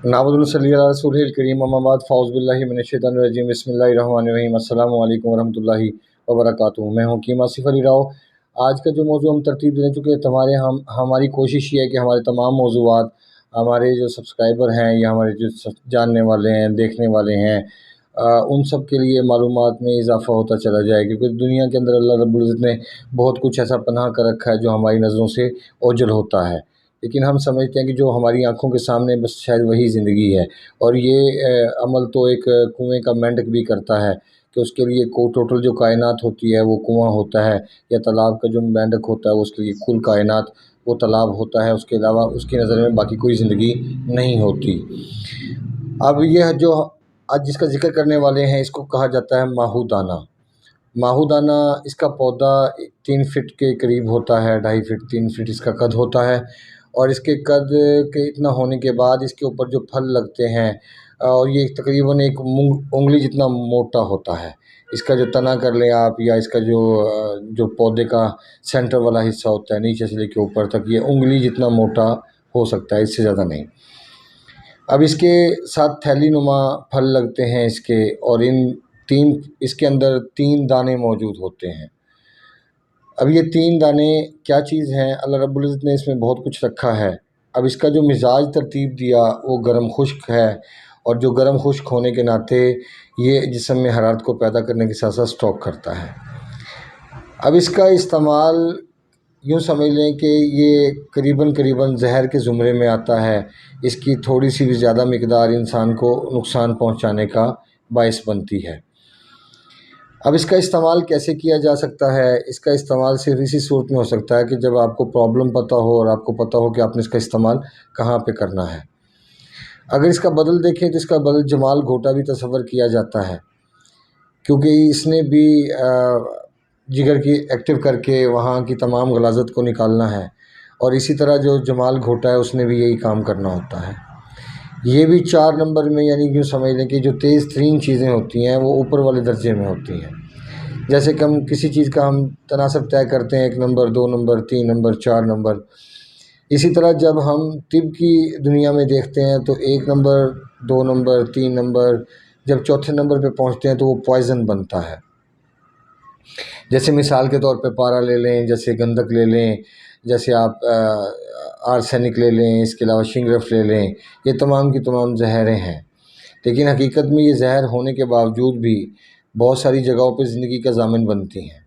नावज़ुल्लाह सल्ली अला रसूलिल करीम अम्मा बाद फ़ाउज़ बिल्लाहि मिनश्शैतानिर रजीम बिस्मिल्लाहिर्रहमानिर रहीम अस्सलामु अलैकुम वरहमतुल्लाहि वबरकातुहू। मैं हूँ कीम आसिफ़ अली राव। आज का जो मौजू हम तरतीब दे चुके हैं, हमारी कोशिश ये है कि हमारे तमाम मौज़ूआत हमारे जो सब्सक्राइबर हैं या हमारे जो जानने वाले हैं, देखने वाले हैं, उन सब के लिए मालूमात में इजाफ़ा होता चला जाए, क्योंकि दुनिया के अंदर अल्लाह रब्बुल इज़्ज़त ने बहुत कुछ ऐसा पनाह कर रखा है जो हमारी नज़रों से ओझल होता है, लेकिन हम समझते हैं कि जो हमारी आंखों के सामने बस शायद वही ज़िंदगी है। और ये अमल तो एक कुएं का मेंढक भी करता है कि उसके लिए को टोटल जो कायनात होती है वो कुआं होता है, या तालाब का जो मेंढक होता है उसके लिए कुल कायनात वो तालाब होता है, उसके अलावा उसकी नज़र में बाकी कोई ज़िंदगी नहीं होती। अब यह जो आज जिसका जिक्र करने वाले हैं इसको कहा जाता है माहूदाना। माहूदाना इसका पौधा 3 फीट के करीब होता है, 2.5 फीट 3 फीट इसका कद होता है। और इसके कद के इतना होने के बाद इसके ऊपर जो फल लगते हैं और ये तकरीबन एक उंगली जितना मोटा होता है। इसका जो तना कर लें आप, या इसका जो पौधे का सेंटर वाला हिस्सा होता है नीचे से लेकर ऊपर तक, ये उंगली जितना मोटा हो सकता है, इससे ज़्यादा नहीं। अब इसके साथ थैली नुमा फल लगते हैं इसके, और इसके अंदर 3 दाने मौजूद होते हैं। अब ये 3 दाने क्या चीज़ हैं? अल्लाह रब्बुल इज़्ज़त ने इसमें बहुत कुछ रखा है। अब इसका जो मिजाज तरतीब दिया वो गर्म खुश्क है, और जो गर्म खुश्क होने के नाते ये जिस्म में हरारत को पैदा करने के साथ साथ स्टॉक करता है। अब इसका इस्तेमाल यूँ समझ लें कि ये करीबन जहर के ज़ुमरे में आता है। इसकी थोड़ी सी भी ज़्यादा मिक़दार इंसान को नुकसान पहुँचाने का बाइस बनती है। अब इसका इस्तेमाल कैसे किया जा सकता है? इसका इस्तेमाल सिर्फ इसी सूरत में हो सकता है कि जब आपको प्रॉब्लम पता हो और आपको पता हो कि आपने इसका इस्तेमाल कहाँ पे करना है। अगर इसका बदल देखें तो इसका बदल जमाल घोटा भी तस्वर किया जाता है, क्योंकि इसने भी जिगर की एक्टिव करके वहाँ की तमाम गलाज़त को निकालना है, और इसी तरह जो जमाल घोटा है उसने भी यही काम करना होता है। ये भी 4 नंबर में, यानी यूँ समझ लें कि जो तेज़ तरीन चीज़ें होती हैं वो ऊपर वाले दर्जे में होती हैं। जैसे कि हम किसी चीज़ का हम तनासब तय करते हैं 1 नंबर, 2 नंबर, 3 नंबर, 4 नंबर। इसी तरह जब हम तिब की दुनिया में देखते हैं तो 1 नंबर, 2 नंबर, 3 नंबर, जब चौथे नंबर पे पहुंचते हैं तो वो पॉइज़न बनता है। जैसे मिसाल के तौर पे पारा ले लें, जैसे गंधक ले लें, जैसे आप आर्सेनिक ले लें, इसके अलावा शिंगरफ ले लें, ये तमाम की तमाम जहरें हैं। लेकिन हकीकत में ये जहर होने के बावजूद भी बहुत सारी जगहों पे ज़िंदगी का ज़ामिन बनती हैं।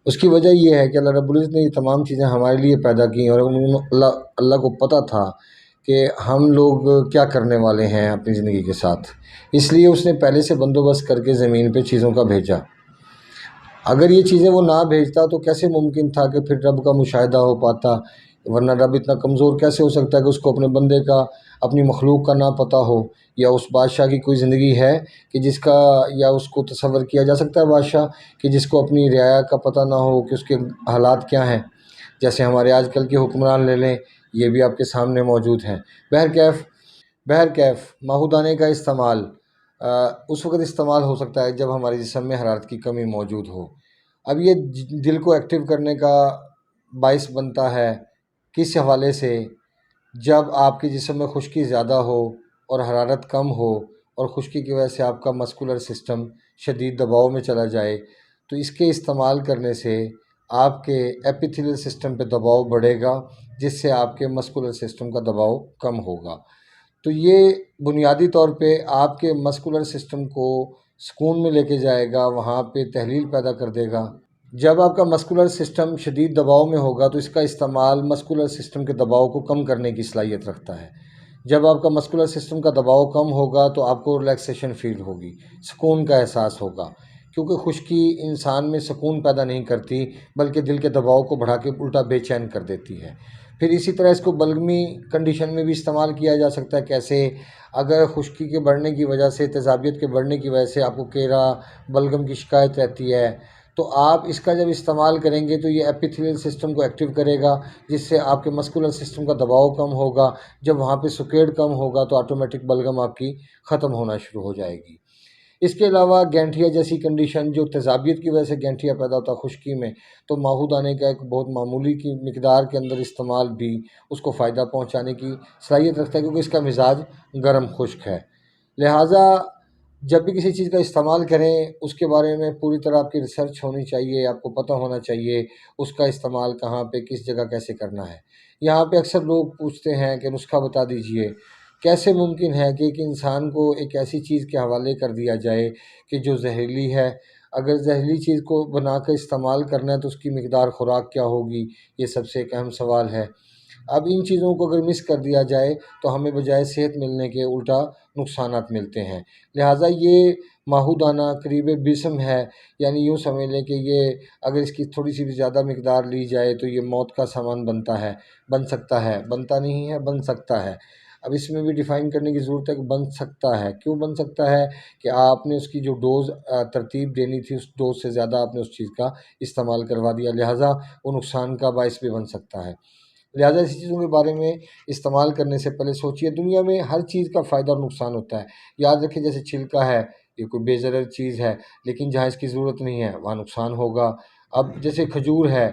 उसकी वजह ये है कि अल्लाह रब्बुल इज़्ज़त ने ये तमाम चीज़ें हमारे लिए पैदा की, और अल्लाह को पता था कि हम लोग क्या करने वाले हैं अपनी ज़िंदगी के साथ, इसलिए उसने पहले से बंदोबस्त करके ज़मीन पे चीज़ों का भेजा। अगर ये चीज़ें वो ना भेजता तो कैसे मुमकिन था कि फिर रब का मुशाहिदा हो पाता? वरना रब इतना कमज़ोर कैसे हो सकता है कि उसको अपने बंदे का, अपनी मखलूक का ना पता हो? या उस बादशाह की कोई ज़िंदगी है कि जिसका, या उसको तसव्वुर किया जा सकता है बादशाह कि जिसको अपनी रियाया का पता ना हो कि उसके हालात क्या हैं? जैसे हमारे आजकल के हुक्मरान ले लें, ये भी आपके सामने मौजूद हैं। बहरकैफ़ माहूदाने का इस्तेमाल उस वक़्त इस्तेमाल हो सकता है जब हमारे जिस्म में हरारत की कमी मौजूद हो। अब ये दिल को एक्टिव करने का बाइस बनता है किस हवाले से? जब आपके जिस्म में खुश्की ज़्यादा हो और हरारत कम हो, और खुश्की की वजह से आपका मस्कुलर सिस्टम शदीद दबाव में चला जाए, तो इसके इस्तेमाल करने से आपके एपिथेलियल सिस्टम पे दबाव बढ़ेगा, जिससे आपके मस्कुलर सिस्टम का दबाव कम होगा। तो ये बुनियादी तौर पे आपके मस्कुलर सिस्टम को सुकून में लेके जाएगा, वहाँ पे तहलील पैदा कर देगा। जब आपका मस्कुलर सिस्टम शदीद दबाव में होगा तो इसका इस्तेमाल मस्कुलर सिस्टम के दबाव को कम करने की सलाहियत रखता है। जब आपका मस्कुलर सिस्टम का दबाव कम होगा तो आपको रिलैक्सेशन फील होगी, सुकून का एहसास होगा, क्योंकि खुश्की इंसान में सुकून पैदा नहीं करती बल्कि दिल के दबाव को बढ़ा के उल्टा बेचैन कर देती है। फिर इसी तरह इसको बलगमी कंडीशन में भी इस्तेमाल किया जा सकता है। कैसे? अगर खुश्की के बढ़ने की वजह से, तेज़ाबियत के बढ़ने की वजह से आपको केरा, बलगम की शिकायत रहती है, तो आप इसका जब इस्तेमाल करेंगे तो ये एपिथेलियल सिस्टम को एक्टिव करेगा, जिससे आपके मस्कुलर सिस्टम का दबाव कम होगा। जब वहाँ पे सुकेड़ कम होगा तो ऑटोमेटिक बलगम आपकी ख़त्म होना शुरू हो जाएगी। اس کے علاوہ گینٹھیا جیسی کنڈیشن جو تیزابیت کی وجہ سے گینٹھیا پیدا ہوتا ہے خشکی میں، تو ماہو دانے کا ایک بہت معمولی کی مقدار کے اندر استعمال بھی اس کو فائدہ پہنچانے کی صلاحیت رکھتا ہے، کیونکہ اس کا مزاج گرم خشک ہے۔ لہٰذا جب بھی کسی چیز کا استعمال کریں اس کے بارے میں پوری طرح آپ کی ریسرچ ہونی چاہیے، آپ کو پتہ ہونا چاہیے اس کا استعمال کہاں پہ کس جگہ کیسے کرنا ہے۔ یہاں پہ اکثر لوگ پوچھتے ہیں کہ نسخہ بتا دیجئے، کیسے ممکن ہے کہ ایک انسان کو ایک ایسی چیز کے حوالے کر دیا جائے کہ جو زہریلی ہے؟ اگر زہریلی چیز کو بنا کر استعمال کرنا ہے تو اس کی مقدار خوراک کیا ہوگی؟ یہ سب سے ایک اہم سوال ہے۔ اب ان چیزوں کو اگر مس کر دیا جائے تو ہمیں بجائے صحت ملنے کے الٹا نقصانات ملتے ہیں۔ لہٰذا یہ ماہو دانہ قریب بسم ہے، یعنی یوں سمجھ لیں کہ یہ اگر اس کی تھوڑی سی بھی زیادہ مقدار لی جائے تو یہ موت کا سامان بن سکتا ہے، بنتا نہیں ہے، بن سکتا ہے۔ اب اس میں بھی ڈیفائن کرنے کی ضرورت ہے کہ بن سکتا ہے کیوں بن سکتا ہے، کہ آپ نے اس کی جو ڈوز ترتیب دینی تھی اس ڈوز سے زیادہ آپ نے اس چیز کا استعمال کروا دیا، لہٰذا وہ نقصان کا باعث بھی بن سکتا ہے۔ لہٰذا اسی چیزوں کے بارے میں استعمال کرنے سے پہلے سوچیے۔ دنیا میں ہر چیز کا فائدہ اور نقصان ہوتا ہے، یاد رکھیں جیسے چھلکا ہے، یہ کوئی بے ضرر چیز ہے، لیکن جہاں اس کی ضرورت نہیں ہے وہاں نقصان ہوگا۔ اب جیسے کھجور ہے،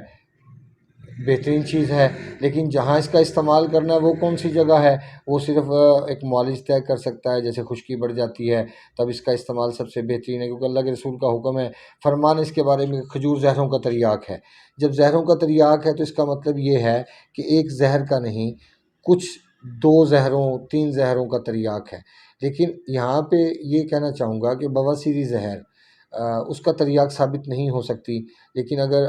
بہترین چیز ہے، لیکن جہاں اس کا استعمال کرنا ہے وہ کون سی جگہ ہے؟ وہ صرف ایک معالج طے کر سکتا ہے۔ جیسے خشکی بڑھ جاتی ہے تب اس کا استعمال سب سے بہترین ہے، کیونکہ اللہ کے رسول کا حکم ہے، فرمان اس کے بارے میں، کھجور زہروں کا تریاک ہے۔ جب زہروں کا تریاک ہے تو اس کا مطلب یہ ہے کہ ایک زہر کا نہیں، کچھ 2 زہروں 3 زہروں کا تریاک ہے۔ لیکن یہاں پہ یہ کہنا چاہوں گا کہ بواسیری زہر اس کا تریاک ثابت نہیں ہو سکتی، لیکن اگر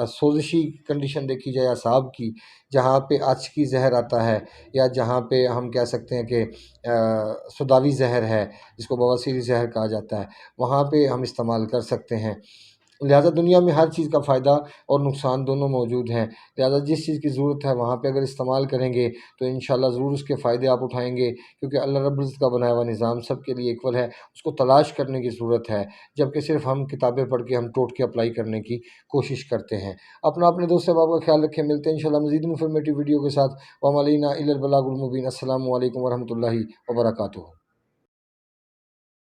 سوزشی کنڈیشن دیکھی جائے اعصاب کی، جہاں پہ آچکی زہر آتا ہے، یا جہاں پہ ہم کہہ سکتے ہیں کہ سداوی زہر ہے جس کو بواسیری زہر کہا جاتا ہے، وہاں پہ ہم استعمال کر سکتے ہیں۔ لہٰذا دنیا میں ہر چیز کا فائدہ اور نقصان دونوں موجود ہیں، لہٰذا جس چیز کی ضرورت ہے وہاں پہ اگر استعمال کریں گے تو انشاءاللہ ضرور اس کے فائدے آپ اٹھائیں گے، کیونکہ اللہ رب العزت کا بنایا ہوا نظام سب کے لیے ایکول ہے، اس کو تلاش کرنے کی ضرورت ہے، جبکہ صرف ہم کتابیں پڑھ کے ہم ٹوٹ کے اپلائی کرنے کی کوشش کرتے ہیں۔ اپنے دوست احباب کا خیال رکھیں، ملتے ہیں انشاءاللہ مزید انفارمیٹیو ویڈیو کے ساتھ۔ وما علینا الا البلاغ المبین۔ السلام علیکم ورحمۃ اللہ وبرکاتہ۔